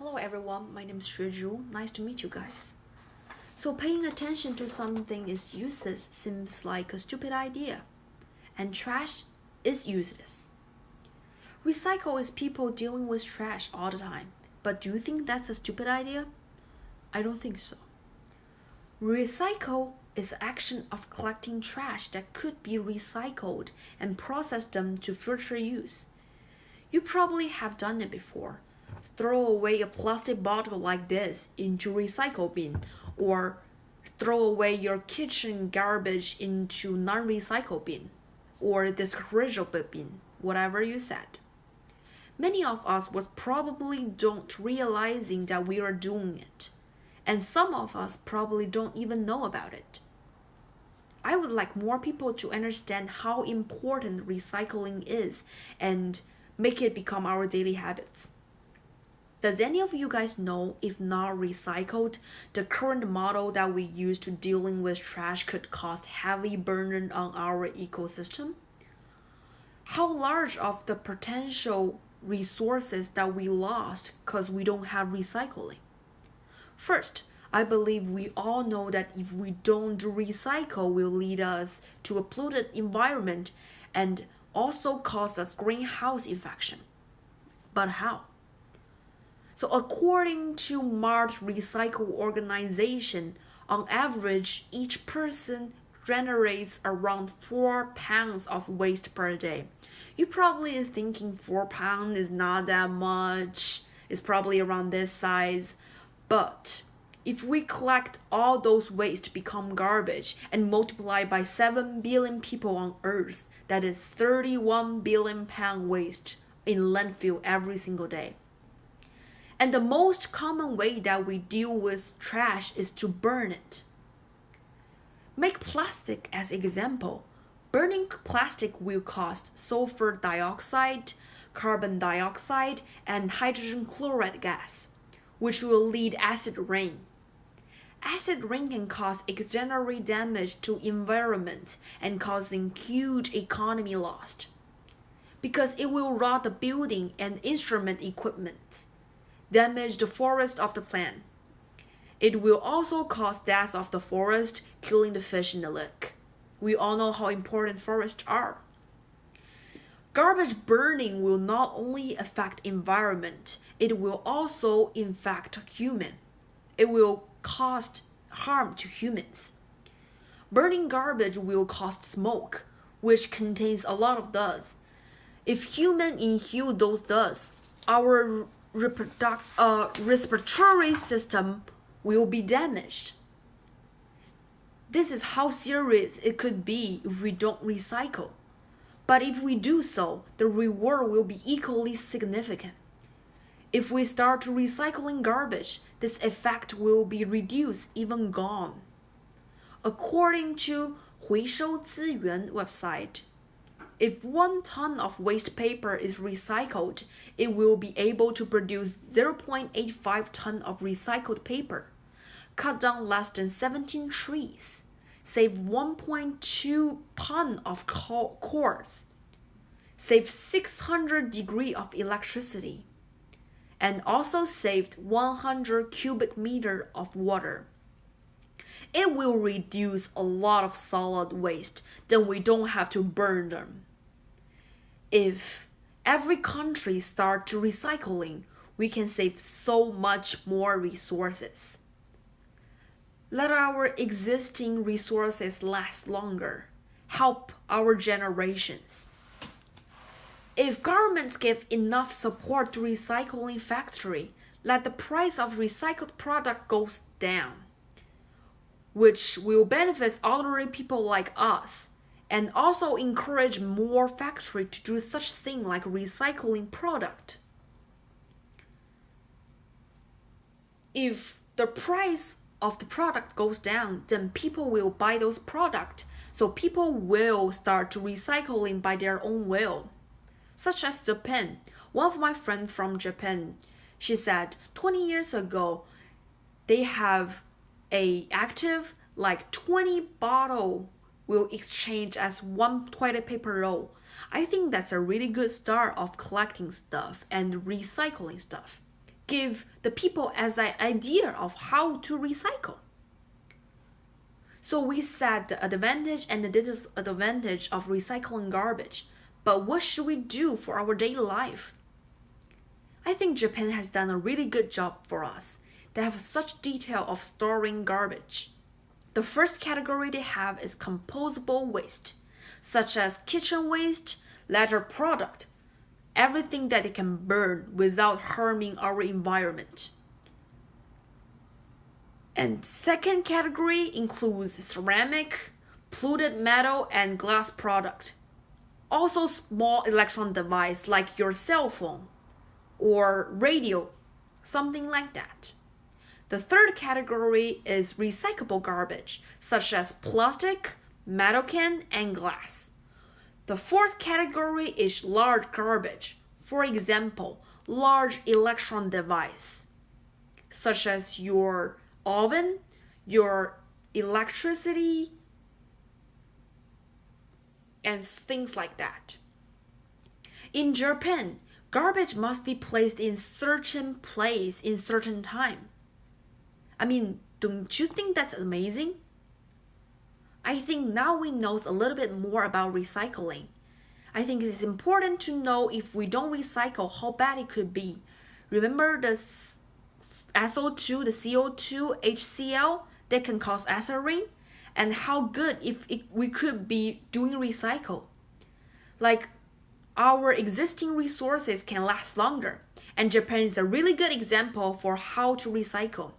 Hello everyone, my name is Xuezhu. Nice to meet you guys. So paying attention to something is useless seems like a stupid idea. And trash is useless. Recycle is people dealing with trash all the time. But do you think that's a stupid idea? I don't think so. Recycle is the action of collecting trash that could be recycled and process them to future use. You probably have done it before. Throw away a plastic bottle like this into recycle bin, or throw away your kitchen garbage into non-recycle bin, or discourageable bin, whatever you said. Many of us was probably don't realizing that we are doing it, and some of us probably don't even know about it. I would like more people to understand how important recycling is and make it become our daily habits. Does any of you guys know if not recycled, the current model that we use to dealing with trash could cause heavy burden on our ecosystem? How large of the potential resources that we lost because we don't have recycling? First, I believe we all know that if we don't do recycle will lead us to a polluted environment and also cause us greenhouse infection. But how? So according to Mart Recycle Organization, on average, each person generates around 4 pounds of waste per day. You probably are thinking 4 pounds is not that much. It's probably around this size. But if we collect all those waste become garbage and multiply by 7 billion people on Earth, that is 31 billion pound waste in landfill every single day. And the most common way that we deal with trash is to burn it. Make plastic as example. Burning plastic will cause sulfur dioxide, carbon dioxide, and hydrogen chloride gas, which will lead acid rain. Acid rain can cause extraordinary damage to environment and causing huge economy loss, because it will rot the building and instrument equipment, damage the forest of the plant. It will also cause death of the forest, killing the fish in the lake. We all know how important forests are. Garbage burning will not only affect environment, it will also infect human. It will cause harm to humans. Burning garbage will cause smoke, which contains a lot of dust. If humans inhale those dust, our respiratory system will be damaged. This is how serious it could be if we don't recycle. But if we do so, the reward will be equally significant. If we start recycling garbage, this effect will be reduced, even gone. According to 回收资源 website, if 1 ton of waste paper is recycled, it will be able to produce 0.85 ton of recycled paper, cut down less than 17 trees, save 1.2 ton of cords, save 600 degree of electricity, and also saved 100 cubic meter of water. It will reduce a lot of solid waste, then we don't have to burn them. If every country start to recycling, we can save so much more resources. Let our existing resources last longer. Help our generations. If governments give enough support to recycling factory, let the price of recycled product goes down, which will benefit ordinary people like us, and also encourage more factories to do such thing like recycling product. If the price of the product goes down, then people will buy those products, so people will start to recycling by their own will. Such as Japan. One of my friends from Japan, she said 20 years ago, they have a active like 20 bottle will exchange as 1 toilet paper roll. I think that's a really good start of collecting stuff and recycling stuff. give the people as an idea of how to recycle. So we said the advantage and the disadvantage of recycling garbage, but what should we do for our daily life? I think Japan has done a really good job for us. They have such detail of storing garbage. The first category they have is composable waste, such as kitchen waste, leather product, everything that they can burn without harming our environment. And second category includes ceramic, polluted metal, and glass product. Also small electronic device like your cell phone or radio, something like that. The third category is recyclable garbage, such as plastic, metal can, and glass. The fourth category is large garbage, for example, large electron device, such as your oven, your electricity, and things like that. In Japan, garbage must be placed in certain place in certain time. I mean, don't you think that's amazing? I think now we know a little bit more about recycling. I think it's important to know if we don't recycle how bad it could be. Remember the SO2, the CO2, HCl that can cause acid rain? And how good if we could be doing recycle. Like our existing resources can last longer. And Japan is a really good example for how to recycle.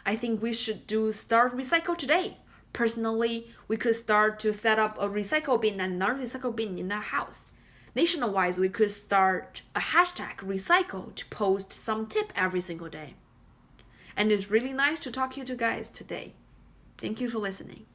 I think we should start recycle today. Personally, we could start to set up a recycle bin and non-recycle bin in our house. Nationwide, we could start a hashtag recycle to post some tip every single day. And it's really nice to talk to you guys today. Thank you for listening.